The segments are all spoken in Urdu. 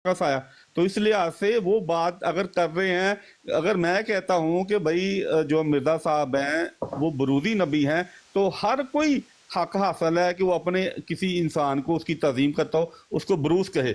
کا سایہ. تو اس لحاظ سے وہ بات اگر کر رہے ہیں، اگر میں کہتا ہوں کہ بھائی جو مرزا صاحب ہیں وہ بروزی نبی ہیں، تو ہر کوئی حق حاصل ہے کہ وہ اپنے کسی انسان کو اس کی تعظیم کرتا ہو، اس کو بروز کہے.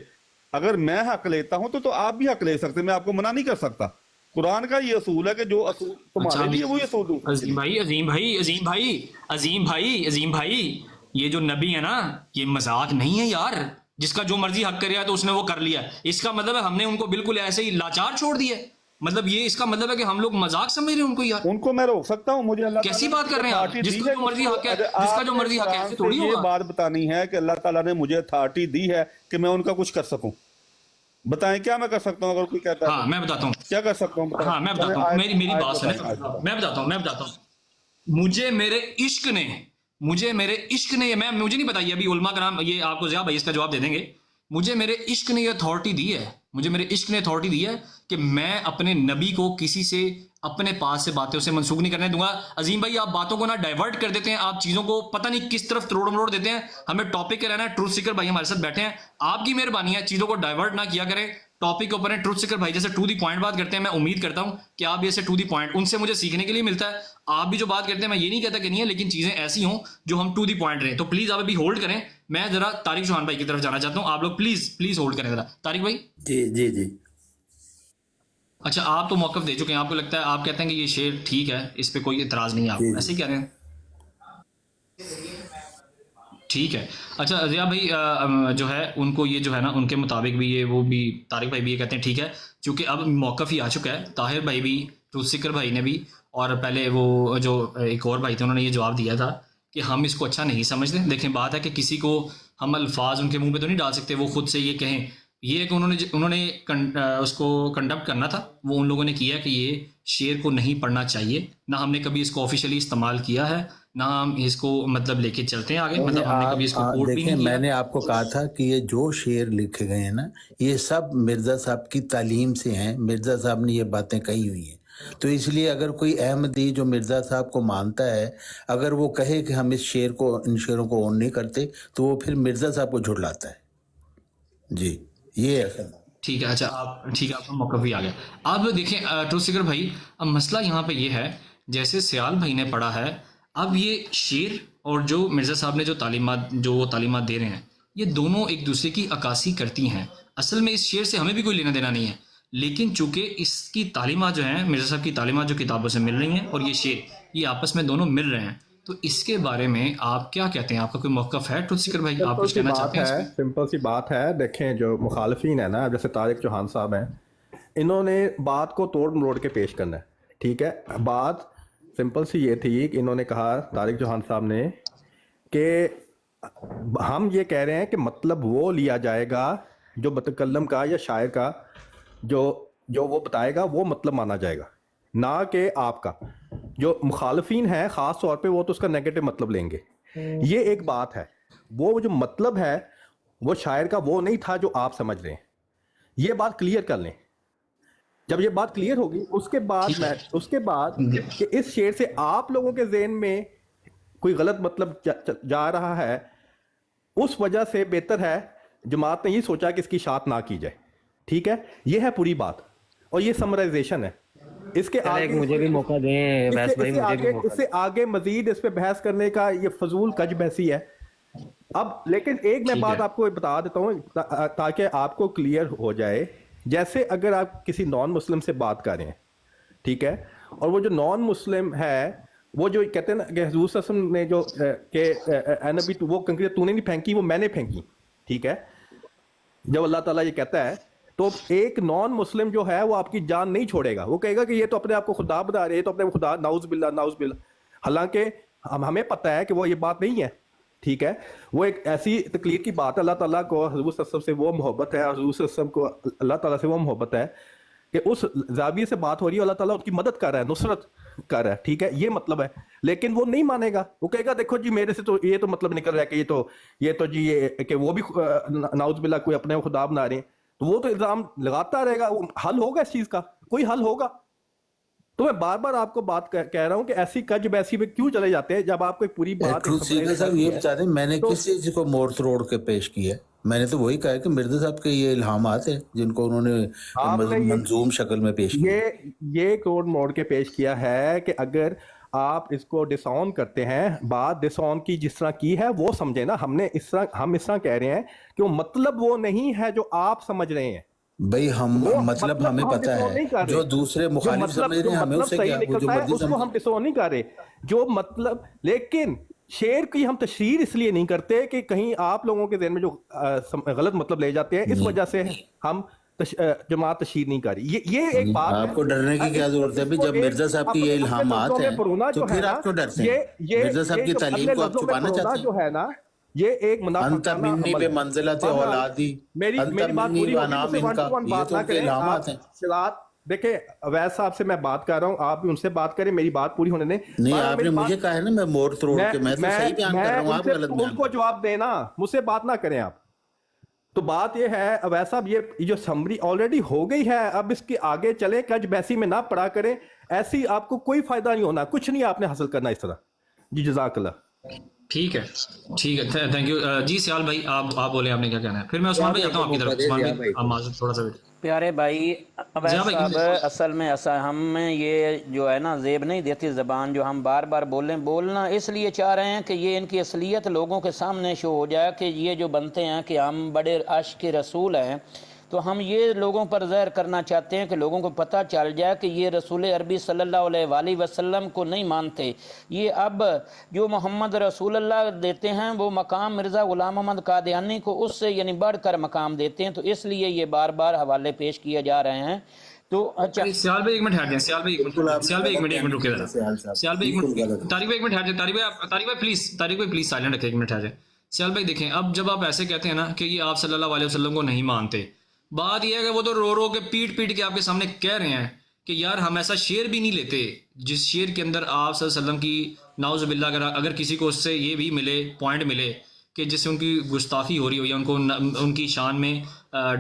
اگر میں حق لیتا ہوں تو آپ بھی حق لے سکتے، میں آپ کو منع نہیں کر سکتا. قرآن کا یہ اصول ہے کہ جو اصول اچھا تمہارے لیے وہی اصول دوسروں کے عظیم لیے. بھائی، عظیم بھائی، عظیم بھائی، عظیم بھائی، عظیم بھائی، یہ جو نبی ہے نا، یہ مذاق نہیں ہے یار. جس کا جو مرضی حق کریا تو اس نے وہ کر لیا. اس کا مطلب ہے ہم نے ان کو بالکل ایسے ہی لاچار چھوڑ دیا. مطلب یہ اس کا مطلب ہے کہ ہم لوگ مذاق سمجھ رہے ہیں ان کو یار. ان کو میں روک سکتا ہوں، مجھے اللہ کیسی تعالیٰ نے بات کر مجھے رہے ہیں آپ؟ اتھارٹی جس دی کا ہے جو کہ اس مرضی کو، حق ہے، جس کا آپ جو نے مرضی حق ہے، قرآن ایسے سے تھوڑی یہ ہوگا. بات بتانی ہے کہ اللہ تعالیٰ نے مجھے اتھارٹی دی ہے کہ میں ان کا کچھ کر سکوں. بتائیں کیا میں کر سکتا ہوں؟ اگر کوئی کہتا ہے ہاں تو میں بتاتا ہوں. کیا کر سکتا ہوں؟ بتائیں. ہاں میں چلیں بتاتا ہوں، میری آیت بات سنیں. بتائیں، آیت بتائیں. میں بتاتا ہوں. مجھے میرے عشق نے مجھے نہیں پتا، یہ ابھی علماء کرام یہ آپ کو ضیاء بھائی اس کا جواب دے دیں گے. مجھے میرے عشق نے یہ اتھارٹی دی ہے، کہ میں اپنے نبی کو کسی سے اپنے پاس سے باتیں اسے منسوخ نہیں کرنے دوں گا. عظیم بھائی آپ باتوں کو نا ڈائیورٹ کر دیتے ہیں، آپ چیزوں کو پتہ نہیں کس طرف تروڑ مروڑ دیتے ہیں. ہمیں ٹاپک پہ رہنا ہے. ٹروتھ سیکر بھائی ہمارے ساتھ بیٹھے ہیں، آپ کی مہربانی ہے چیزوں کو ڈائیورٹ نہ کیا کریں. ٹاپک کے اوپر ہیں. ٹروتھ سیکر بھائی جیسے ٹو دی پوائنٹ بات کرتے ہیں، میں امید کرتا ہوں کہ آپ بھی ایسے ٹو دی پوائنٹ، ان سے مجھے سیکھنے کے لیے ملتا ہے. آپ بھی جو بات کرتے ہیں میں یہ نہیں کہتا کہ نہیں ہے، لیکن چیزیں ایسی ہوں جو ہم ٹو دی پوائنٹ رہیں. تو پلیز آپ ابھی ہولڈ کریں. میں ذرا طارق چوہان بھائی کی طرف جانا چاہتا ہوں. آپ لوگ پلیز ہولڈ کریں ذرا. طارق بھائی، جی جی جی اچھا آپ تو موقف دے چکے ہیں، آپ کو لگتا ہے، آپ کہتے ہیں کہ یہ شعر ٹھیک ہے، اس پہ کوئی اعتراض نہیں ہے، آپ جی ایسے ہی کہہ رہے ہیں؟ ٹھیک ہے. اچھا ضیاء بھائی جو ہے ان کو یہ جو ہے نا ان کے مطابق بھی یہ وہ بھی طارق بھائی بھی یہ کہتے ہیں ٹھیک ہے، چونکہ اب موقف ہی آ چکا ہے. طاہر بھائی بھی، ٹروتھ سیکر بھائی نے بھی، اور پہلے وہ جو ایک اور بھائی تھے انہوں نے یہ جواب دیا تھا کہ ہم اس کو اچھا نہیں سمجھتے. دیکھیں بات ہے کہ کسی کو ہم الفاظ ان کے منہ پہ تو نہیں ڈال سکتے، وہ خود سے یہ کہیں. یہ ہے کہ انہوں نے اس کو کنڈکٹ کرنا تھا، وہ ان لوگوں نے کیا کہ یہ شعر کو نہیں پڑھنا چاہیے. نہ ہم نے کبھی اس کو آفیشیلی استعمال کیا ہے، نہ ہم اس کو مطلب لے کے چلتے ہیں آگے. مطلب ہم نے کبھی اس کو کوٹ بھی دیکھیں، نہیں کیا. میں نے آپ کو کہا تھا کہ یہ جو شعر لکھے گئے ہیں نا، یہ سب مرزا صاحب کی تعلیم سے ہیں. مرزا صاحب نے یہ باتیں کہی ہوئی ہیں. تو اس لیے اگر کوئی احمدی جو مرزا صاحب کو مانتا ہے، اگر وہ کہے کہ ہم ان شعروں کو اون نہیں کرتے، تو وہ پھر مرزا صاحب کو جھٹلاتا ہے. جی یہ ہے. ٹھیک ہے. اچھا آپ کا موقف بھی آ گیا. آپ دیکھیں ٹروتھ سیکر بھائی، اب مسئلہ یہاں پہ یہ ہے، جیسے سیال بھائی نے پڑھا ہے، اب یہ شعر اور جو مرزا صاحب نے جو تعلیمات دے رہے ہیں، یہ دونوں ایک دوسرے کی عکاسی کرتی ہیں. اصل میں اس شعر سے ہمیں بھی کوئی لینا دینا نہیں ہے، لیکن چونکہ اس کی تعلیمات جو ہیں، مرزا صاحب کی تعلیمات جو کتابوں سے مل رہی ہیں، اور یہ شعر یہ آپس میں دونوں مل رہے ہیں. تو اس کے بارے میں آپ کیا کہتے ہیں؟ آپ کا کوئی موقف ہے ٹروتھ سیکر بھائی؟ آپ کچھ کہنا چاہتے ہیں اس پہ؟ سمپل سی بات ہے. دیکھیں جو مخالفین ہیں نا، جیسے طارق چوہان صاحب ہیں، انہوں نے بات کو توڑ مروڑ کے پیش کرنا ہے. ٹھیک ہے، بات سمپل سی یہ تھی کہ انہوں نے کہا، طارق چوہان صاحب نے، کہ ہم یہ کہہ رہے ہیں کہ مطلب وہ لیا جائے گا جو متکلم کا یا شاعر کا جو وہ بتائے گا، وہ مطلب مانا جائے گا، نہ کہ آپ کا. جو مخالفین ہیں خاص طور پہ وہ تو اس کا نیگیٹو مطلب لیں گے. یہ ایک بات ہے. وہ جو مطلب ہے وہ شاعر کا وہ نہیں تھا جو آپ سمجھ رہے ہیں. یہ بات کلیئر کر لیں. جب یہ بات کلیئر ہوگی اس کے بعد کہ اس شعر سے آپ لوگوں کے ذہن میں کوئی غلط مطلب جا رہا ہے، اس وجہ سے بہتر ہے جماعت نے یہ سوچا کہ اس کی اشاعت نہ کی جائے. ٹھیک ہے، یہ ہے پوری بات، اور یہ سمرائزیشن ہے. اس کے آگے مجھے بھی موقع دیں ویس بھائی، مجھے بھی موقع اس سے آگے مزید اس پہ بحث کرنے کا یہ فضول کج بحثی ہے. اب لیکن ایک میں بات آپ کو بتا دیتا ہوں تاکہ آپ کو کلیئر ہو جائے. جیسے اگر آپ کسی نان مسلم سے بات کر رہے ہیں، ٹھیک ہے، اور وہ جو نان مسلم ہے وہ جو کہتے ہیں نا کہ حضور صلی اللہ علیہ وسلم نے جو کہ اے نبی وہ کنکریٹ تو نے نہیں پھینکی، وہ میں نے پھینکی. ٹھیک ہے، جب اللہ تعالیٰ یہ کہتا ہے تو ایک نان مسلم جو ہے وہ آپ کی جان نہیں چھوڑے گا. وہ کہے گا کہ یہ تو اپنے آپ کو خدا بتا رہے، تو اپنے خدا، نعوذ باللہ. حالانکہ ہمیں پتہ ہے کہ وہ یہ بات نہیں ہے. ٹھیک ہے، وہ ایک ایسی تکلیف کی بات ہے. اللہ تعالیٰ کو حضور صلی اللہ علیہ وسلم سے وہ محبت ہے، حضور صلی اللہ علیہ وسلم کو اللہ تعالیٰ سے وہ محبت ہے کہ اس زاویے سے بات ہو رہی ہے، اللہ تعالیٰ اس کی مدد کر رہا ہے، نصرت کر رہا ہے. ٹھیک ہے، یہ مطلب ہے. لیکن وہ نہیں مانے گا. وہ کہے گا دیکھو جی میرے سے تو یہ تو مطلب نکل رہا ہے کہ یہ تو جی یہ کہ وہ بھی نعوذ باللہ کوئی اپنے خدا بنا رہے ہیں. تو وہ تو الزام لگاتا رہے گا. وہ حل ہوگا اس چیز کا؟ کوئی حل ہوگا؟ تو میں بار بار آپ کو بات کہہ رہا ہوں کہ ایسی کج بیسی پہ کیوں چلے جاتے ہیں جب آپ کو پوری بات. صاحب یہ بتا دیں میں نے کس چیز کو موڑ توڑ کے پیش کی ہے؟ میں نے تو وہی کہا ہے کہ مرزا صاحب کے یہ الہامات ہیں جن کو انہوں آپ نے نے منظوم شکل میں پیش کیا. یہ کوڈ موڑ کے پیش کیا ہے کہ اگر آپ اس کو ڈس آن کرتے ہیں، بات ڈس آن کی جس طرح کی ہے وہ سمجھے نا. ہم اس طرح کہہ رہے ہیں کہ وہ مطلب وہ نہیں ہے جو آپ سمجھ رہے ہیں. بھائی ہم وہ مطلب ہمیں ہم پتہ ڈس آن ہے، نہیں کر رہے. جو دوسرے مخالف سمجھ رہے ہیں ہمیں اس سے صحیح کیا، وہ جو نکلتا ہے مرضی اس کو ہم ڈس آن نہیں کر رہے. جو مطلب، لیکن شعر کی ہم تشہیر اس لیے نہیں کرتے کہ کہیں آپ لوگوں کے ذہن میں جو غلط مطلب لے جاتے ہیں، اس وجہ سے ہم جماعت تشہیر نہیں کر رہی. یہ ایک بات ہے. آپ کو ڈرنے کی کیا ضرورت ہے بھی؟ جب مرزا صاحب کی یہ الہامات ہیں تو پھر آپ کیوں ڈرتے ہیں؟ مرزا صاحب کی تعلیم کو آپ چھپانا چاہتے ہیں. جو ہے نا یہ ایک انت منی بے منزلت اولادی، میری بات پوری ہوگی. بات نہ کریں آپ. دیکھیں اویس صاحب سے میں بات کر رہا ہوں، آپ بھی ان سے بات کریں، میری بات پوری ہونے دیں. نہیں آپ نے مجھے کہا ہے نا میں مور تروڑ کے، میں تو صحیح بیان کر رہا ہوں، آپ غلط بیان ان کو جواب دینا، مجھ سے بات نہ کریں آپ. تو بات یہ ہے اویس صاحب، یہ جو سمری آلریڈی ہو گئی ہے، اب اس کے آگے چلیں، کج بحثی میں نہ پڑا کریں. ایسی آپ کو کوئی فائدہ نہیں ہونا، کچھ نہیں آپ نے حاصل کرنا اس طرح. جی جزاک اللہ. ٹھیک ہے تھینک یو. جی سیال بھائی آپ بولیں، آپ نے کیا کہنا ہے، پھر میں عثمان بھائی جاتا ہوں آپ کی طرف. عثمان بھائی آپ معذرت تھوڑا سا ویٹ. پیارے بھائی اویس صاحب، اصل میں ہمیں یہ جو ہے نا زیب نہیں دیتی زبان، جو ہم بار بار بولنا اس لیے چاہ رہے ہیں کہ یہ ان کی اصلیت لوگوں کے سامنے شو ہو جائے کہ یہ جو بنتے ہیں کہ ہم بڑے عاشق رسول ہیں، تو ہم یہ لوگوں پر ظاہر کرنا چاہتے ہیں کہ لوگوں کو پتہ چل جائے کہ یہ رسول عربی صلی اللہ علیہ وآلہ وسلم کو نہیں مانتے. یہ اب جو محمد رسول اللہ دیتے ہیں وہ مقام مرزا غلام احمد قادیانی کو اس سے یعنی بڑھ کر مقام دیتے ہیں. تو اس لیے یہ بار بار حوالے پیش کیے جا رہے ہیں. تو اچھا سیال بھائی ایک منٹ ہٹ جائیں. سیال بھائی ایک منٹ رکے ذرا. سیال بھائی ایک منٹ. طارق بھائی ایک منٹ ہٹ جائیں. طارق بھائی پلیز سائلنٹ رکھیں، ایک منٹ ہٹ جائیں. سیال بھائی دیکھیں، اب جب آپ ایسے کہتے ہیں نا کہ یہ آپ صلی اللہ علیہ وسلم کو نہیں مانتے، بات یہ ہے کہ وہ تو رو کے پیٹ کے آپ کے سامنے کہہ رہے ہیں کہ یار ہم ایسا شعر بھی نہیں لیتے جس شعر کے اندر آپ صلی اللہ علیہ وسلم کی نعوذ باللہ اگر کسی کو اس سے یہ بھی پوائنٹ ملے کہ جس سے ان کی گستاخی ہو رہی ہو یا ان کو ان کی شان میں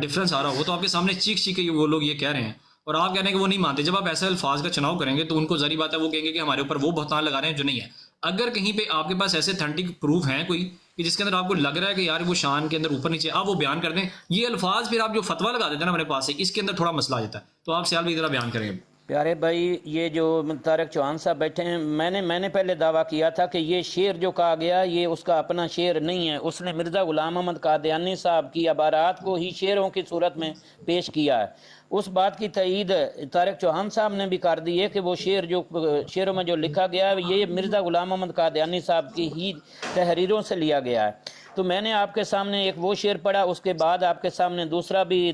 ڈفرنس آ رہا ہو، وہ تو آپ کے سامنے چیخ کے وہ لوگ یہ کہہ رہے ہیں اور آپ کہہ رہے ہیں کہ وہ نہیں مانتے. جب آپ ایسے الفاظ کا چناؤ کریں گے تو ان کو ظاہری بات ہے وہ کہیں گے کہ ہمارے اوپر وہ بہتان لگا رہے ہیں جو نہیں ہے. اگر کہیں پہ آپ کے پاس ایسے اتھینٹک پروف ہیں کوئی کہ جس کے اندر آپ کو لگ رہا ہے کہ یار وہ شان کے اندر اوپر نیچے، آپ وہ بیان کر دیں. یہ الفاظ پھر آپ جو فتویٰ لگا دیتے ہیں نا ہمارے پاس سے، اس کے اندر تھوڑا مسئلہ آ جاتا ہے. تو آپ سیال بھی ذرا بیان کریں. پیارے بھائی، یہ جو طارق چوہان صاحب بیٹھے ہیں، میں نے پہلے دعویٰ کیا تھا کہ یہ شعر جو کہا گیا یہ اس کا اپنا شعر نہیں ہے. اس نے مرزا غلام احمد قادیانی صاحب کی عبارات کو ہی شعروں کی صورت میں پیش کیا ہے. اس بات کی تائید طارق چوہان صاحب نے بھی کر دی ہے کہ وہ شعر جو شعروں میں جو لکھا گیا ہے یہ مرزا غلام احمد قادیانی صاحب کی ہی تحریروں سے لیا گیا ہے. تو میں نے آپ کے سامنے ایک وہ شعر پڑھا، اس کے بعد آپ کے سامنے دوسرا بھی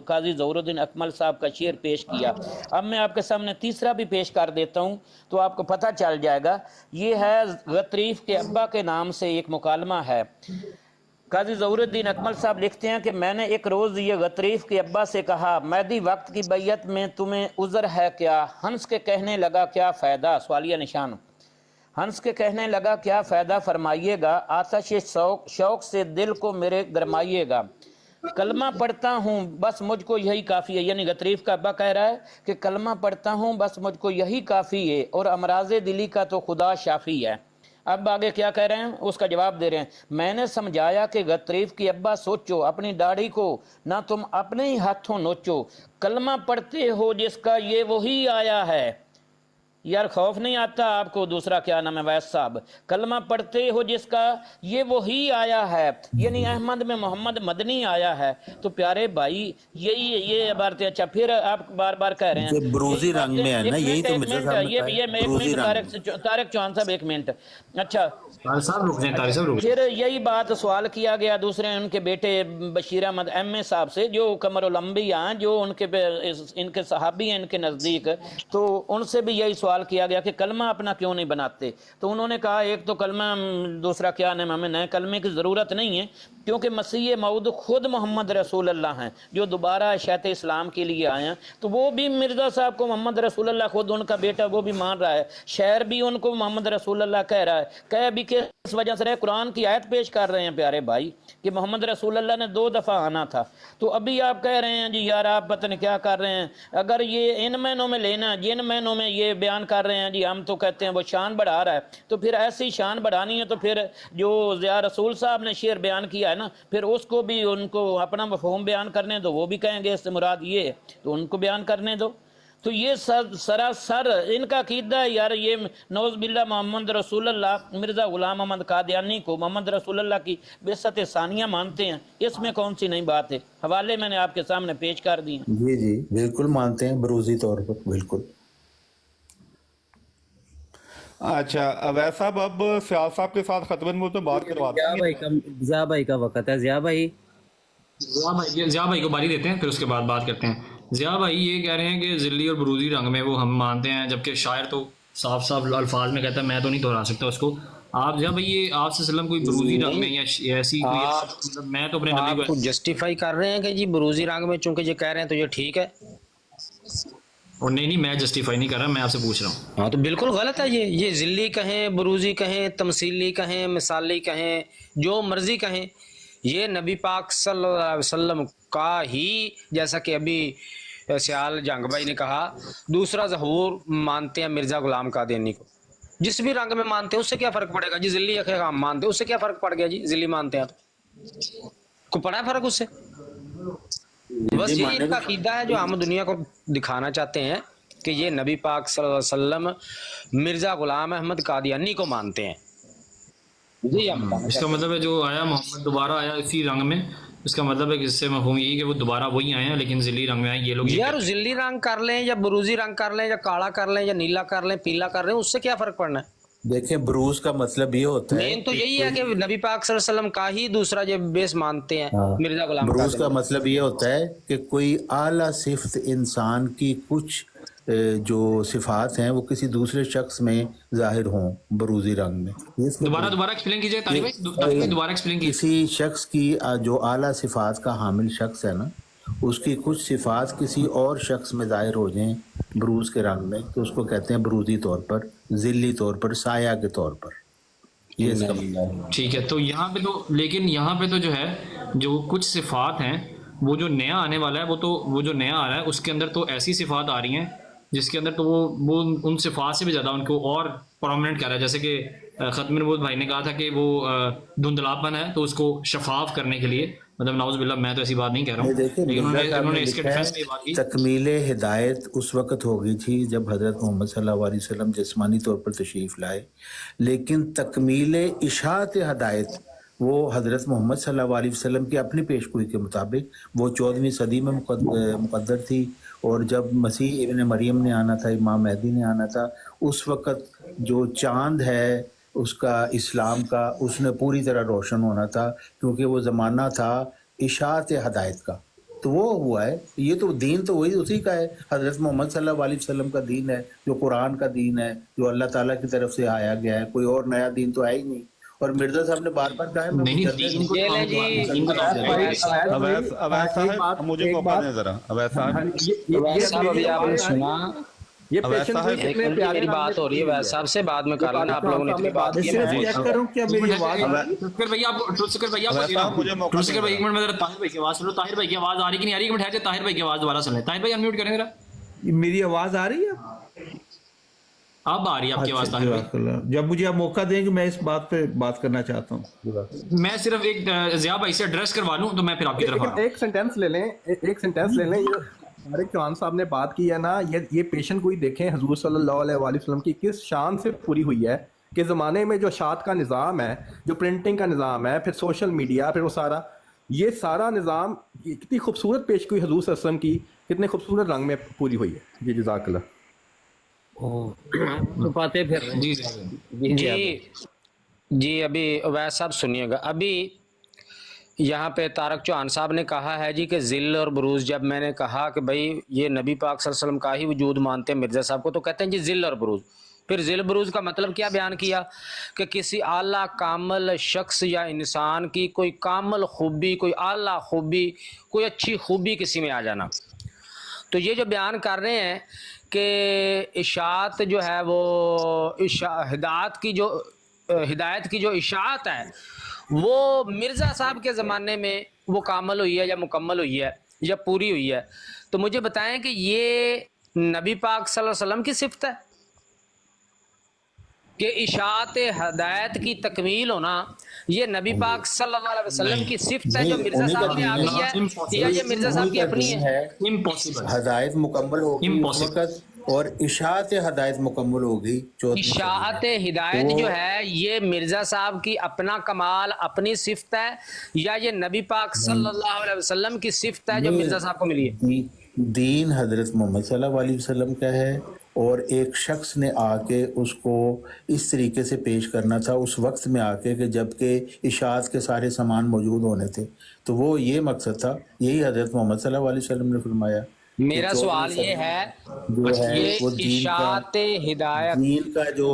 قاضی ظہور الدین اکمل صاحب کا شعر پیش کیا. اب میں آپ کے سامنے تیسرا بھی پیش کر دیتا ہوں تو آپ کو پتہ چل جائے گا. یہ ہے غطریف کے ابا کے نام سے ایک مکالمہ ہے. قاضی ظہور الدین اکمل صاحب لکھتے ہیں کہ میں نے ایک روز یہ غطریف کے ابا سے کہا، مہدی وقت کی بیعت میں تمہیں عذر ہے کیا؟ ہنس کے کہنے لگا کیا فائدہ؟ سوالیہ نشان. ہنس کے کہنے لگا کیا فائدہ فرمائیے گا، آتش شوق سے دل کو میرے گرمائیے گا. کلمہ پڑھتا ہوں بس مجھ کو یہی کافی ہے. یعنی غطریف کا ابا کہہ رہا ہے کہ کلمہ پڑھتا ہوں بس مجھ کو یہی کافی ہے، اور امراض دلی کا تو خدا شافی ہے. اب آگے کیا کہہ رہے ہیں، اس کا جواب دے رہے ہیں. میں نے سمجھایا کہ غطریف کی ابا سوچو، اپنی داڑھی کو نہ تم اپنے ہی ہاتھوں نوچو. کلمہ پڑھتے ہو جس کا یہ وہی آیا ہے. یار خوف نہیں آتا آپ کو؟ دوسرا کیا نام ہے ویس صاحب، کلمہ پڑھتے ہو جس کا یہ وہی آیا ہے، یعنی احمد میں محمد مدنی آیا ہے. تو پیارے بھائی یہ عبارتیں. اچھا پھر آپ بار بار کہہ رہے ہیں بروزی رنگ میں ہے نا، یہی تو مرزا صاحب نے کہا ہے، بروزی رنگ. طارق چوہان صاحب ایک منٹ. اچھا طارق صاحب پھر یہی بات سوال کیا گیا دوسرے ان کے بیٹے بشیر احمد ایم اے صاحب سے، جو قمر الانبیاء ہیں، جو ان کے صحابی ہیں ان کے نزدیک. تو ان سے بھی یہی سوال کیا گیا کہ کلمہ اپنا کیوں نہیں بناتے. تو انہوں نے کہا ایک تو کلمہ، دوسرا کیا نام، ہمیں نئے کلمے کی ضرورت نہیں ہے، کیونکہ مسیح موعود خود محمد رسول اللہ ہیں جو دوبارہ شیعت اسلام کے لیے آئے ہیں. تو وہ بھی مرزا صاحب کو محمد رسول اللہ، خود ان کا بیٹا وہ بھی مان رہا ہے، شعر بھی ان کو محمد رسول اللہ کہہ رہا ہے. کہہ بھی کس وجہ سے رہے، قرآن کی آیت پیش کر رہے ہیں پیارے بھائی. کہ محمد رسول اللہ نے 2 دفعہ آنا تھا. تو ابھی آپ کہہ رہے ہیں جی یار آپ پتہ نہیں کیا کر رہے ہیں. اگر یہ ان معنوں میں لینا جن معنوں میں یہ بیان کر رہے ہیں جی ہم تو کہتے ہیں وہ شان بڑھا رہا ہے, تو پھر ایسی شان بڑھانی ہے تو پھر جو ضیاء رسول صاحب نے شعر بیان کیا ہے نا, پھر اس کو بھی ان کو اپنا مفہوم بیان کرنے دو, وہ بھی کہیں گے اس سے مراد یہ ہے تو ان کو بیان کرنے دو. تو یہ سراسر ان کا عقیدہ ہے یار, یہ نعوذ باللہ محمد رسول اللہ مرزا غلام احمد قادیانی کو محمد رسول اللہ کی بعثت ثانیہ مانتے ہیں. اس میں کون سی نئی بات ہے؟ حوالے میں نے آپ کے سامنے پیش کر دیے. جی جی بالکل مانتے ہیں بروزی طور پر, بالکل. اچھا اویس صاحب, اب سیال صاحب کے ساتھ ختم میں تو بات کرواتے ہیں. ضیاء بھائی کا وقت ہے. ضیاء بھائی کو باری دیتے ہیں, پھر اس کے بعد بات کرتے ہیں. ضیاء بھائی یہ کہہ رہے ہیں کہ ذلی اور بروزی رنگ میں وہ ہم مانتے ہیں, جبکہ شاعر تو صاف صاف الفاظ میں کہتا ہے, میں تو نہیں دہرا سکتا اس کو. آپ ضیاء بھائی یہ آپ سے وسلم کوئی بروزی رنگ میں یا ایسی کوئی, میں تو اپنے نبی آپ کو جسٹیفائی کر رہے ہیں کہ جی بروزی رنگ میں چونکہ یہ کہہ رہے ہیں تو یہ ٹھیک ہے, اور نہیں میں جسٹیفائی نہیں کر رہا, میں آپ سے پوچھ رہا ہوں. ہاں تو بالکل غلط ہے. یہ ذلی کہیں, بروزی کہیں, تمثیلی کہیں, مثالی کہیں, جو مرضی کہیں, یہ نبی پاک صلی اللہ علیہ وسلم کا ہی, جیسا کہ ابھی سیال جنگ بھائی نے کہا, دوسرا ظہور مانتے ہیں مرزا غلام قادیانی کو. جس بھی رنگ میں مانتے ہیں اس سے کیا فرق پڑے گا جی؟ ذلی ہم مانتے ہیں اس سے کیا فرق پڑ گیا جی؟ ذلی مانتے ہیں تو کو پڑا ہے فرق اس سے؟ بس یہ ان کا عقیدہ ہے جو ہم دنیا کو دکھانا چاہتے ہیں کہ یہ نبی پاک صلی اللہ علیہ وسلم مرزا غلام احمد قادیانی کو مانتے ہیں. جی اس کا مطلب ہے جو آیا محمد دوبارہ آیا اسی رنگ میں, اس کا مطلب ہے کہ اس سے مفہوم یہی کہ وہ دوبارہ وہی آئے ہیں لیکن ذلی رنگ میں آئے. یہ لوگ یار ذلی رنگ کر لیں یا بروزی رنگ کر لیں یا کالا کر لیں یا نیلا کر لیں, پیلا کر لیں, اس سے کیا فرق پڑنا ہے؟ دیکھیں بروز کا مطلب یہ ہوتا ہے, مین تو یہی ہے کہ نبی پاک صلی اللہ علیہ وسلم کا ہی دوسرا جو بیس مانتے ہیں مرزا غلام بروز قادیانی. کا مطلب یہ ہوتا ہے کہ کوئی اعلیٰ صفت انسان کی کچھ جو صفات ہیں وہ کسی دوسرے شخص میں ظاہر ہوں بروزی رنگ میں. دوبارہ ایکسپلین کیجئے طاہر بھائی, دوبارہ ایکسپلین کیجئے. کسی شخص کی جو اعلیٰ صفات کا حامل شخص ہے نا, اس کی کچھ صفات کسی اور شخص میں ظاہر ہو جائیں بروز کے رنگ میں, تو اس کو کہتے ہیں بروزی طور پر, ذلی طور پر, سایہ کے طور پر. یہ اس کا ٹھیک ہے. تو یہاں پہ تو لیکن یہاں پہ تو جو ہے جو کچھ صفات ہیں وہ جو نیا آنے والا ہے وہ جو نیا آ رہا ہے اس کے اندر تو ایسی صفات آ رہی ہیں جس کے اندر تو وہ ان صفات سے بھی زیادہ ان کو اور پرومننٹ کر رہا ہے. جیسے کہ ختم نبوت بھائی نے کہا تھا کہ وہ دھندلاپن ہے تو اس کو شفاف کرنے کے لیے, مطلب نعوذ باللہ میں تو ایسی بات نہیں کہہ رہا ہوں, لیکن انہوں نے اس کے ڈیفینس میں یہ بات کی. تکمیل ہدایت اس وقت ہو گئی تھی جب حضرت محمد صلی اللہ علیہ وسلم جسمانی طور پر تشریف لائے, لیکن تکمیل اشاعت ہدایت وہ حضرت محمد صلی اللہ علیہ وسلم کی اپنی پیش گوئی کے مطابق وہ 14ویں صدی میں مقدر تھی, اور جب مسیح ابن مریم نے آنا تھا, امام مہدی نے آنا تھا, اس وقت جو چاند ہے اس کا اسلام کا اس نے پوری طرح روشن ہونا تھا, کیونکہ وہ زمانہ تھا اشاعت ہدایت کا. تو وہ ہوا ہے, یہ تو دین تو وہی اسی کا ہے, حضرت محمد صلی اللہ علیہ وسلم کا دین ہے, جو قرآن کا دین ہے, جو اللہ تعالیٰ کی طرف سے آیا گیا ہے, کوئی اور نیا دین تو ہے ہی نہیں. اور مرزا صاحب نے بار بار کہا ہے مجھے موقع دیں ذرا. اویس صاحب ابھی آپ نے سنا, میری بات ہو رہی ہے ویسے صاحب سے, بعد میں کر لینا, آپ لوگوں نے اتنی بات کی ہے. طاہر بھائی کی آواز آ رہی کہ نہیں آ رہی؟ طاہر بھائی کی آواز دوبارہ سن لیں. طاہر بھائی انمیوٹ کریں ذرا. میری آواز آ رہی ہے؟ اب آ رہی ہے آپ کی آواز طاہر بھائی. جب مجھے آپ موقع دیں کہ میں اس بات پہ بات کرنا چاہتا ہوں. میں صرف ایک ضیاء بھائی سے ایڈریس کروا لوں تو میں پھر آپ کی طرف آ رہا ہوں. ایک سینٹینس لے لیں. یہ طارق چوہان صاحب نے بات کی ہے نا, یہ پیشن گوئی دیکھیں حضور صلی اللہ علیہ وسلم کی کس شان سے پوری ہوئی ہے کہ زمانے میں جو اشاعت کا نظام ہے, جو پرنٹنگ کا نظام ہے, پھر سوشل میڈیا, پھر وہ یہ سارا نظام کتنی خوبصورت پیش گوئی حضور صلی اللہ علیہ وسلم کی کتنے خوبصورت رنگ میں پوری ہوئی ہے. جی جزاک اللہ. جی ابھی اویس صاحب سنیے گا, ابھی یہاں پہ طارق چوہان صاحب نے کہا ہے جی کہ ذل اور بروز, جب میں نے کہا کہ بھائی یہ نبی پاک صلی اللہ علیہ وسلم کا ہی وجود مانتے ہیں مرزا صاحب کو, تو کہتے ہیں جی ذل اور بروز. پھر ذل بروز کا مطلب کیا بیان کیا کہ کسی اعلیٰ کامل شخص یا انسان کی کوئی کامل خوبی, کوئی اعلیٰ خوبی, کوئی اچھی خوبی کسی میں آ جانا. تو یہ جو بیان کر رہے ہیں کہ اشاعت جو ہے وہ ہدایت کی جو اشاعت ہے وہ مرزا صاحب کے زمانے میں وہ کامل ہوئی ہے یا مکمل ہوئی ہے یا پوری ہوئی ہے؟ تو مجھے بتائیں کہ یہ نبی پاک صلی اللہ علیہ وسلم کی صفت ہے کہ اشاعت ہدایت کی تکمیل ہونا یہ نبی پاک صلی اللہ علیہ وسلم کی صفت ہے جو مرزا صاحب میں آ گئی ہے یا یہ مرزا صاحب کی اپنی ہے؟ امپاسبل. ہدایت مکمل ہوگی اس وقت اور اشاعت ہدایت مکمل ہوگی. اشاعت ہدایت جو ہے یہ مرزا صاحب کی اپنا کمال اپنی صفت ہے یا یہ نبی پاک صلی اللہ علیہ وسلم کی صفت ہے جو مرزا صاحب کو ملی ہے؟ دین حضرت محمد صلی اللہ علیہ وسلم کا ہے اور ایک شخص نے آ کے اس کو اس طریقے سے پیش کرنا تھا اس وقت میں آ کے کہ جب کہ اشاعت کے سارے سامان موجود ہونے تھے. تو وہ یہ مقصد تھا, یہی حضرت محمد صلی اللہ علیہ وسلم نے فرمایا. میرا سوال یہ ہے جو ہے یہ وہ دین کا اشاعت ہدایت دین کا جو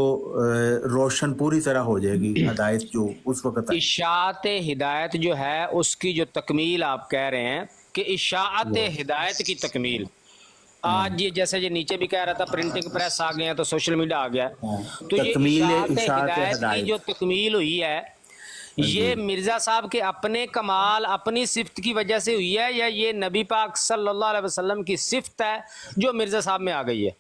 روشن پوری طرح ہو جائے گی ہدایت جو اس وقت آئی. اشاعت ہدایت جو ہے اس کی جو تکمیل آپ کہہ رہے ہیں کہ اشاعت ہدایت کی تکمیل آج یہ جیسے یہ نیچے بھی کہہ رہا تھا پرنٹنگ پریس آ گئے ہیں تو سوشل میڈیا آ گیا تو یہ تکمیل اشاعت اشاعت ہدایت کی جو تکمیل ہوئی ہے یہ مرزا صاحب کے اپنے کمال اپنی صفت کی وجہ سے ہوئی ہے یا یہ نبی پاک صلی اللہ علیہ وسلم کی صفت ہے جو مرزا صاحب میں آ گئی ہے؟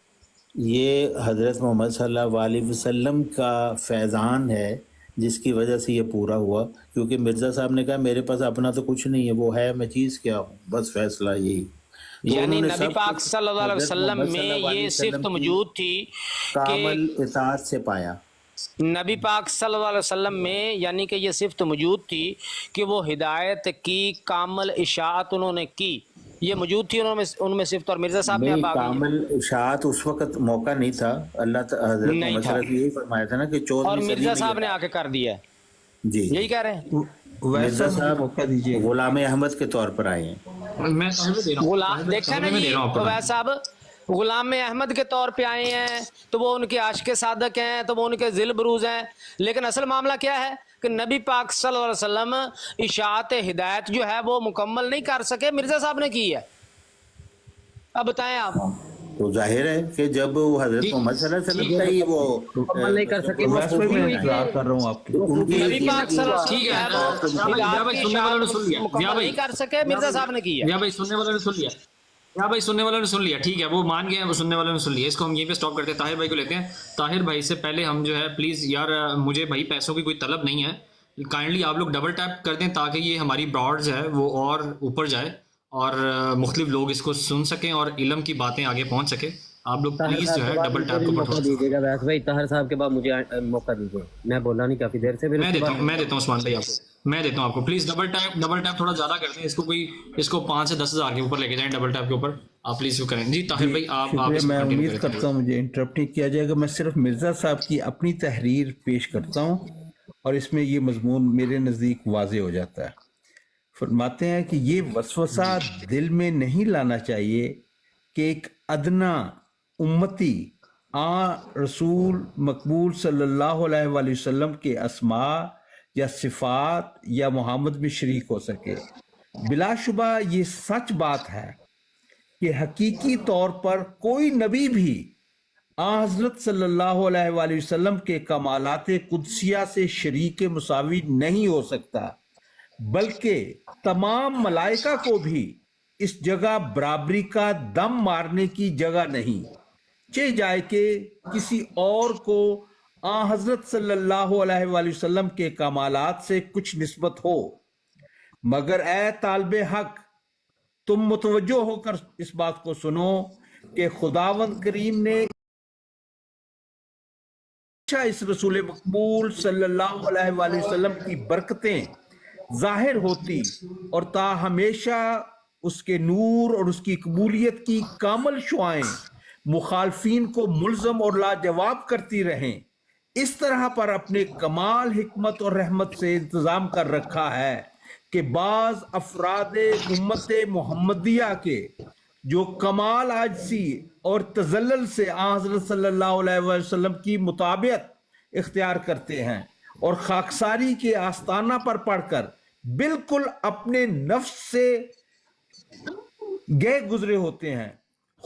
یہ حضرت محمد صلی اللہ علیہ وسلم کا فیضان ہے جس کی وجہ سے یہ پورا ہوا, کیونکہ مرزا صاحب نے کہا میرے پاس اپنا تو کچھ نہیں ہے, وہ ہے میں چیز کیا ہوں, بس فیصلہ یہی. یعنی نبی پاک صلی اللہ علیہ وسلم میں یہ صفت موجود تھی کہ کامل اطاعت سے پایا. نبی پاک صلی اللہ علیہ وسلم میں یعنی کہ یہ صفت موجود تھی کہ وہ ہدایت کی کامل اشاعت انہوں نے کی, یہ موجود تھی ان میں صفت, اور مرزا صاحب میں اب آ گئی. کامل اشاعت اس وقت موقع نہیں تھا, اللہ حضرت محمد صلی اللہ علیہ وسلم یہی فرمایا تھا نا کہ 14 اور مرزا صاحب نے آ کے کر دیا ہے, جی یہی کہہ رہے ہیں. مرزا صاحب غلام احمد کے طور پر آئے ہیں. میں غلام دیکھا نا جی اویس صاحب غلام احمد کے طور پہ آئے ہیں تو وہ ان کے عاشق صادق ہیں تو وہ ان کے ذل بروز ہیں, لیکن اصل معاملہ کیا ہے کہ نبی پاک صلی اللہ علیہ وسلم اشاعت ہدایت جو ہے وہ مکمل نہیں کر سکے, مرزا صاحب نے کی ہے. اب بتائیں آپ. تو ظاہر ہے کہ جب وہ حضرت محمد صلی اللہ علیہ وسلم کا ہی وہ مکمل نہیں کر سکے, میں اقرار کر رہا ہوں آپ کی. نبی پاک صلی اللہ علیہ وسلم مکمل نہیں کر سکے, مرزا صاحب نے کی ہے. یا بھائی سننے والوں نے سن لیا, یا بھائی سننے والوں نے سن لیا, ٹھیک ہے وہ مان گئے ہیں, وہ سننے والوں نے سن لیا. اس کو ہم یہیں پہ سٹاپ کرتے ہیں, طاہر بھائی کو لیتے ہیں. طاہر بھائی سے پہلے ہم جو ہے پلیز یار مجھے بھائی پیسوں کی کوئی طلب نہیں ہے, کائنڈلی آپ لوگ ڈبل ٹیپ کر دیں تاکہ یہ ہماری براڈز ہے وہ اور اوپر جائے اور مختلف لوگ اس کو سن سکیں اور علم کی باتیں آگے پہنچ سکیں. آپ لوگ پلیز جو ہے ڈبل ٹیپ کو موقع دیجیے گا ویس بھائی, طاہر صاحب کے بعد مجھے موقع دیجیے, میں بولا نہیں کافی دیر سے. میں دیتا ہوں عثمان بھائی آپ کو, میں دیتا ہوں آپ کو, پلیز ڈبل ٹیپ تھوڑا زیادہ کرتے ہیں, اس کو 5 سے 10 ہزار کے اوپر لے کے جائیں ڈبل ٹیپ کے اوپر, آپ پلیز کریں. جی طاہر بھائی آپ میں امید کرتا ہوں مجھے انٹرپٹ نہیں کیا جائے گا. میں صرف مرزا صاحب کی اپنی تحریر پیش کرتا ہوں اور اس میں یہ مضمون میرے نزدیک واضح ہو جاتا ہے. فرماتے ہیں کہ یہ وسوسہ دل میں نہیں لانا چاہیے کہ ایک ادنا امتی رسول مقبول صلی اللہ علیہ وآلہ وسلم کے اسماء یا صفات یا محمد میں شریک ہو سکے. بلا شبہ یہ سچ بات ہے کہ حقیقی طور پر کوئی نبی بھی حضرت صلی اللہ علیہ وآلہ وسلم کے کمالات قدسیہ سے شریک مساوی نہیں ہو سکتا, بلکہ تمام ملائکہ کو بھی اس جگہ برابری کا دم مارنے کی جگہ نہیں, چہ جائے کہ کسی اور کو حضرت صلی اللہ علیہ وآلہ وسلم کے کمالات سے کچھ نسبت ہو. مگر اے طالب حق, تم متوجہ ہو کر اس بات کو سنو کہ خداوند کریم نے اس رسول مقبول صلی اللہ علیہ وآلہ وسلم کی برکتیں ظاہر ہوتی اور تا ہمیشہ اس کے نور اور اس کی قبولیت کی کامل شعائیں مخالفین کو ملزم اور لاجواب کرتی رہیں. اس طرح پر اپنے کمال حکمت اور رحمت سے انتظام کر رکھا ہے کہ بعض افراد امت محمدیہ کے جو کمال عاجزی اور تذلل سے حضرت صلی اللہ علیہ وسلم کی مطابقت اختیار کرتے ہیں اور خاکساری کے آستانہ پر پڑھ کر بالکل اپنے نفس سے گئے گزرے ہوتے ہیں,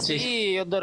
ਸੀ ਉਧਰ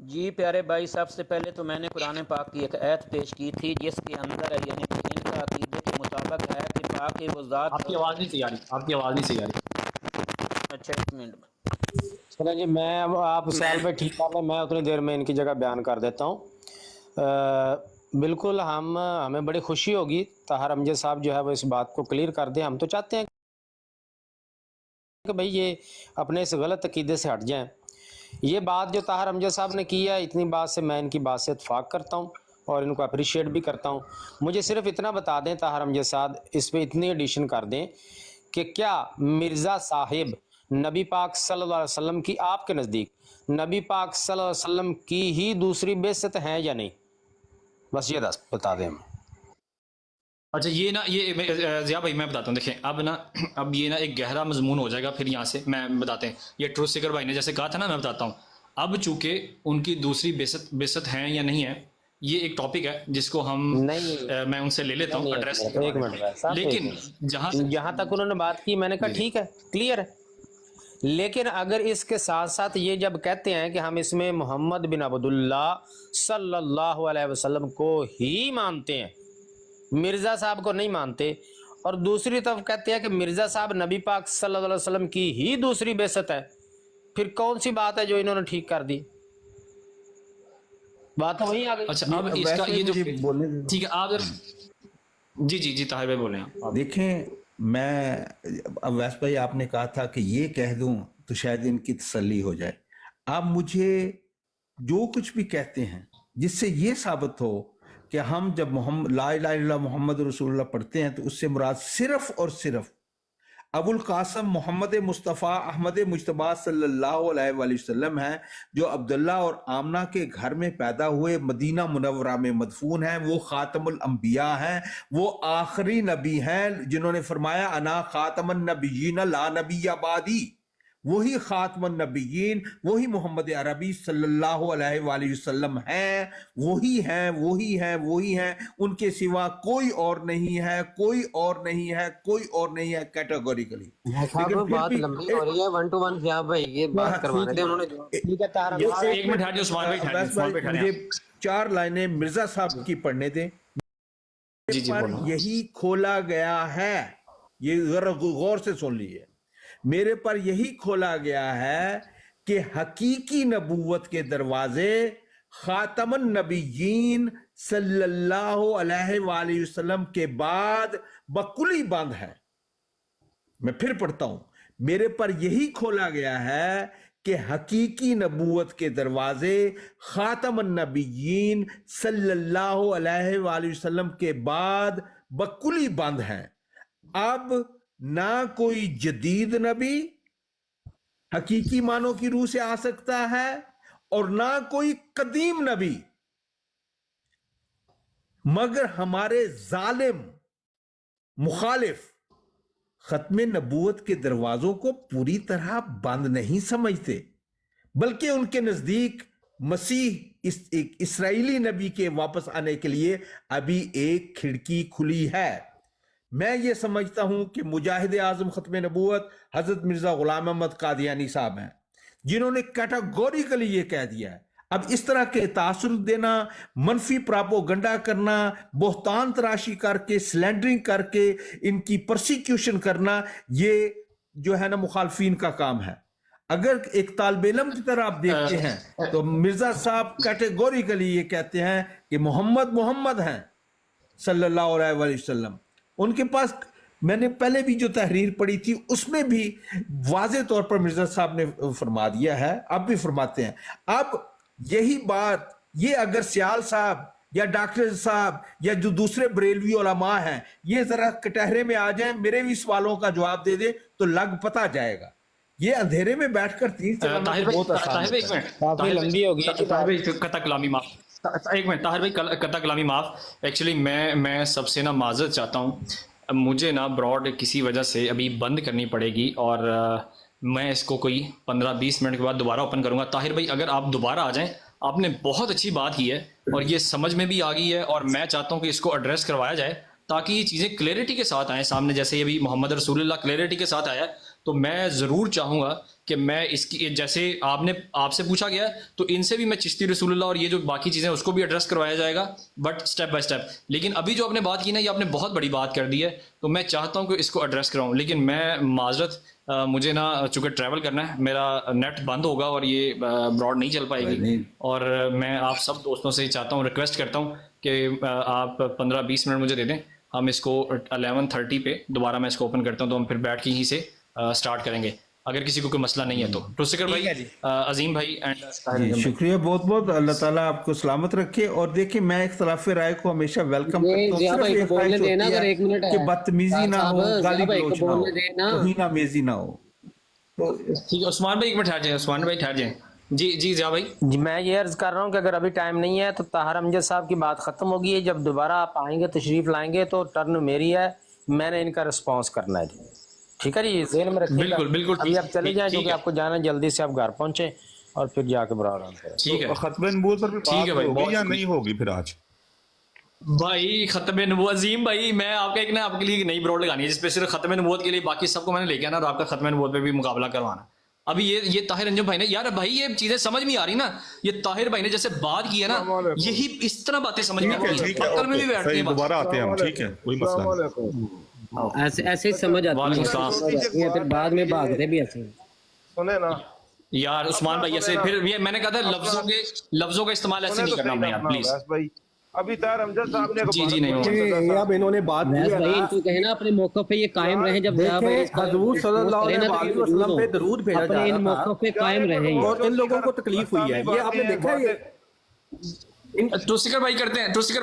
جی پیارے بھائی، سب سے پہلے تو میں نے قرآن پاک کی ایک آیت پیش کی تھی جس کے اندر یعنی کہ ان کا عقیدے کے مطابق ہے کہ پاک وہ ذات. آپ کی آواز نہیں صحیح آ رہی، آپ کی آواز نہیں صحیح آ رہی. اچھا ایک منٹ. چلیں جی، میں اب آپ سوال پہ ٹھیک کر لیں، میں اتنی دیر میں ان کی جگہ بیان کر دیتا ہوں. بالکل ہمیں بڑی خوشی ہوگی طاہر امجد صاحب جو ہے وہ اس بات کو کلیئر کر دیں. ہم تو چاہتے ہیں کہ بھئی یہ اپنے اس غلط عقیدے سے ہٹ جائیں. یہ بات جو طاہر امجد صاحب نے کی ہے، اتنی بات سے میں ان کی بات سے اتفاق کرتا ہوں اور ان کو اپریشیٹ بھی کرتا ہوں. مجھے صرف اتنا بتا دیں طاہر امجد صاحب، اس پہ اتنی ایڈیشن کر دیں کہ کیا مرزا صاحب نبی پاک صلی اللہ علیہ وسلم کی آپ کے نزدیک نبی پاک صلی اللہ علیہ وسلم کی ہی دوسری بعثت ہیں یا نہیں؟ بس یہ بتا دیں. اچھا یہ نا، یہ ضیاء بھائی میں بتاتا ہوں. دیکھیں اب یہ نا ایک گہرا مضمون ہو جائے گا. پھر یہاں سے میں بتاتے ہیں، یہ ٹروتھ سیکر بھائی نے جیسے کہا تھا نا، میں بتاتا ہوں. اب چونکہ ان کی دوسری بعثت ہیں یا نہیں ہے، یہ ایک ٹاپک ہے جس کو ہم میں ان سے لے لیتا ہوں ایڈریس. ایک منٹ، لیکن جہاں تک انہوں نے بات کی میں نے کہا ٹھیک ہے، کلیئر ہے. لیکن اگر اس کے ساتھ ساتھ یہ جب کہتے ہیں کہ ہم اس میں محمد بن عبداللہ صلی اللہ علیہ وسلم کو ہی مانتے ہیں، مرزا صاحب کو نہیں مانتے، اور دوسری طرف کہتے ہیں کہ مرزا صاحب نبی پاک صلی اللہ علیہ وسلم کی ہی دوسری بعثت ہے، پھر کون سی بات ہے جو انہوں نے ٹھیک کر دی؟ بات تو وہیں آ گئی. اچھا اب اس کا یہ جو ٹھیک ہے آپ جی طاہر بھائی بولیں آپ. دیکھیں، میں اویس بھائی آپ نے کہا تھا کہ یہ کہہ دوں تو شاید ان کی تسلی ہو جائے. آپ مجھے جو کچھ بھی کہتے ہیں جس سے یہ ثابت ہو کہ ہم جب لا الہ الا اللہ محمد رسول اللہ پڑھتے ہیں تو اس سے مراد صرف اور صرف ابو القاسم محمد مصطفیٰ احمد مجتبی صلی اللہ علیہ وآلہ وسلم ہیں، جو عبداللہ اور آمنہ کے گھر میں پیدا ہوئے، مدینہ منورہ میں مدفون ہیں. وہ خاتم الانبیاء ہیں، وہ آخری نبی ہیں جنہوں نے فرمایا انا خاتم النبیین لا نبی بعدی. وہی خاتم النبیین، وہی محمد عربی صلی اللہ علیہ وآلہ وسلم ہیں، وہی ہیں وہی ہیں وہی ہیں. ان کے سوا کوئی اور نہیں ہے، کوئی اور نہیں ہے، کوئی اور نہیں ہے کیٹیگوریکلی. بات لمبی ہو رہی ہے، 1 to 1 ضیاء بھائی یہ بات کروانے تھے انہوں نے. ایک منٹ ہٹ جاؤ، مجھے 4 لائنیں مرزا صاحب کی پڑھنے دیں. یہی کھولا گیا ہے، یہ ذرا غور سے سن لیجیے. میرے پر یہی کھولا گیا ہے کہ حقیقی نبوت کے دروازے خاتم النبیین صلی اللہ علیہ وآلہ وسلم کے بعد بکلی بند ہے. میں پھر پڑھتا ہوں. میرے پر یہی کھولا گیا ہے کہ حقیقی نبوت کے دروازے خاتم النبیین صلی اللہ علیہ وآلہ وسلم کے بعد بکلی بند ہیں. اب نہ کوئی جدید نبی حقیقی معنوں کی روح سے آ سکتا ہے اور نہ کوئی قدیم نبی، مگر ہمارے ظالم مخالف ختم نبوت کے دروازوں کو پوری طرح بند نہیں سمجھتے، بلکہ ان کے نزدیک مسیح ایک اسرائیلی نبی کے واپس آنے کے لیے ابھی ایک کھڑکی کھلی ہے. میں یہ سمجھتا ہوں کہ مجاہد اعظم ختم نبوت حضرت مرزا غلام احمد قادیانی صاحب ہیں، جنہوں نے کیٹیگوریکلی یہ کہہ دیا ہے. اب اس طرح کے تاثر دینا، منفی پراپوگنڈا کرنا، بہتان تراشی کر کے، سلینڈرنگ کر کے ان کی پرسیکیوشن کرنا، یہ جو ہے نا مخالفین کا کام ہے. اگر ایک طالب علم کی طرح آپ دیکھتے ہیں تو مرزا صاحب کیٹیگوریکلی یہ کہتے ہیں کہ محمد ہیں صلی اللہ علیہ وآلہ وسلم. ان کے پاس میں نے پہلے بھی جو تحریر پڑھی تھی اس میں بھی واضح طور پر مرزا صاحب نے فرما دیا ہے، اب بھی فرماتے ہیں. اب یہی بات یہ اگر سیال صاحب یا ڈاکٹر صاحب یا جو دوسرے بریلوی علماء ہیں یہ ذرا کٹہرے میں آ جائیں، میرے بھی سوالوں کا جواب دے دیں تو لگ پتہ جائے گا. یہ اندھیرے میں بیٹھ کر تیر چلانا بہت آسان ہے. کافی لمبی ہوگی. طاہر بھائی قطع کلامی معاف، ایک منٹ طاہر بھائی قطع کلامی معاف. ایکچولی میں سب سے نا معذرت چاہتا ہوں، مجھے نا براڈ کسی وجہ سے ابھی بند کرنی پڑے گی اور میں اس کو کوئی 15-20 منٹ کے بعد دوبارہ اوپن کروں گا. طاہر بھائی اگر آپ دوبارہ آ جائیں، آپ نے بہت اچھی بات کی ہے اور یہ سمجھ میں بھی آ گئی ہے، اور میں چاہتا ہوں کہ اس کو ایڈریس کروایا جائے تاکہ یہ چیزیں کلیئرٹی کے ساتھ آئیں سامنے. جیسے یہ بھی محمد رسول اللہ کلیئرٹی کے ساتھ آیا ہے، تو میں ضرور چاہوں گا کہ میں اس کی جیسے آپ سے پوچھا گیا تو ان سے بھی میں چشتی رسول اللہ اور یہ جو باقی چیزیں اس کو بھی ایڈریس کروایا جائے گا، بٹ اسٹیپ بائی اسٹیپ. لیکن ابھی جو آپ نے بات کی نا یہ آپ نے بہت بڑی بات کر دی ہے، تو میں چاہتا ہوں کہ اس کو ایڈریس کراؤں. لیکن میں معذرت مجھے نا چونکہ ٹریول کرنا ہے، میرا نیٹ بند ہوگا اور یہ براڈ نہیں چل پائے گی. اور میں آپ سب دوستوں سے چاہتا ہوں، ریکویسٹ کرتا ہوں کہ آپ 15-20 منٹ مجھے دے دیں. ہم اس کو 11:30 پہ دوبارہ میں اس کو اوپن کرتا ہوں، تو ہم پھر بیٹھ کے ہی سے اسٹارٹ کریں گے اگر کسی کو کوئی مسئلہ نہیں ہے تو. ٹوسکر بھائی، عظیم بھائی جی شکریہ بہت بہت. اللہ تعالیٰ آپ کو سلامت رکھے. اور دیکھیں میں اختلاف رائے کو ہمیشہ ویلکم کرتا ہوں. صرف ایک خواہش ہوتی ہے کہ بدتمیزی نہ ہو، گالی گلوچ نہ ہو، توہین آمیزی نہ ہو. ٹھیک ہے عثمان بھائی ایک منٹ ٹھہر جائیں، عثمان بھائی ٹھہر جائیں. جی ضیاء بھائی. جی میں یہ عرض کر رہا ہوں کہ اگر ابھی ٹائم نہیں ہے تو طاہر امجد صاحب کی بات ختم ہوگی ہے. جب دوبارہ آپ آئیں گے تشریف لائیں گے تو ٹرن میری ہے، میں نے ان کا رسپانس کرنا ہے. جی ٹھیک ہے جی، ذہن میں رکھیے. بالکل ابھی آپ چلے جائیں کیونکہ آپ کو جانا ہے، جلدی سے آپ گھر پہنچیں اور پھر جا کے پروگرام کریں. ٹھیک ہے ختم نبوت پر بھی ٹھیک ہے بات بھائی، ہوگی یا نہیں ہوگی پھر آج؟ بھائی ختم نبوت، عظیم بھائی میں آپ کا ایک نا آپ کے لیے ایک نئی براڈ لگانی ہے جس پہ صرف ختم نبوت کے لیے، باقی سب کو میں نے لے کے آنا اور آپ کا ختم نبوت پہ بھی مقابلہ کروانا. ابھی یہ طاہر انجم بھائی نے، یار بھائی یہ چیزیں سمجھ میں آ رہی نا، یہ طاہر بھائی نے جیسے بات کی ہے نا، یہی اس طرح باتیں سمجھ میں آتی ہیں. پتل میں بھی بیٹھتی ہیں. دوبارہ آتے ہیں ہم، ٹھیک ہے کوئی مسئلہ نہیں. ایسے ہی سمجھ آتی ہے، پھر بعد میں بھاگتے بھی ایسے. سنے نا یار عثمان بھائی ایسے پھر یہ میں نے کہا تھا لفظوں کا استعمال ایسے نہیں کرنا میں یار پلیز. ابھی طاہر امجد صاحب نے جی نہیں یہ اب انہوں نے بات کی ہے بھائی ان کو کہنا اپنے موقع پہ یہ قائم رہیں. جب حضور صلی اللہ علیہ وسلم پہ درود بھیجا جا اپنے ان رہا موقع پہ قائم رہیں. اور ان لوگوں کو تکلیف ہوئی ہے، یہ آپ نے دیکھا ہے. ٹوسکر بھائی کرتے ہیں، ٹوسکر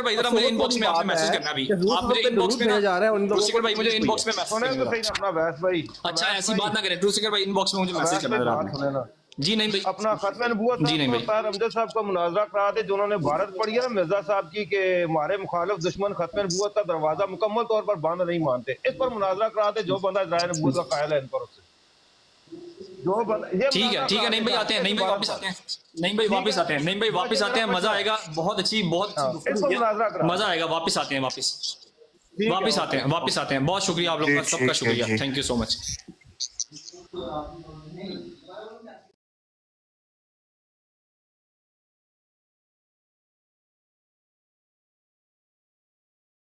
بھائی ذرا مجھے ان باکس میں آپ نے میسج کرنا بھی. آپ مجھے ان باکس میں جا رہا ہے، ٹوسکر بھائی مجھے ان باکس میں میسج سنے تو صحیح نا اپنا ویس بھائی. اچھا ایسی بات نہ کریں، ٹوسکر بھائی ان باکس میں مجھے میسج کرنا سنے نا جی نہیں بھائی. اپنا ختم نبوت جی نہیں بھائی. طاہر امجد صاحب کا مناظرہ کرا دے جنہوں نے بھارت پڑھی ہے نا مرزا صاحب کی کہ ہمارے مخالف دشمن ختم نبوت کا دروازہ مکمل طور پر بند نہیں مانتے. اس پر مناظرہ کرا دے جو بندہ ذرائع نبوت کا قائل ہے ان پر اس سے. ٹھیک ہے نہیں بھائی آتے ہیں، نہیں بھائی واپس آتے ہیں، نہیں بھائی واپس آتے ہیں، نہیں بھائی واپس آتے ہیں. مزہ آئے گا، بہت اچھی مزہ آئے گا. واپس آتے ہیں، واپس آتے ہیں. بہت شکریہ آپ لوگ کا، سب کا شکریہ. Thank you so much.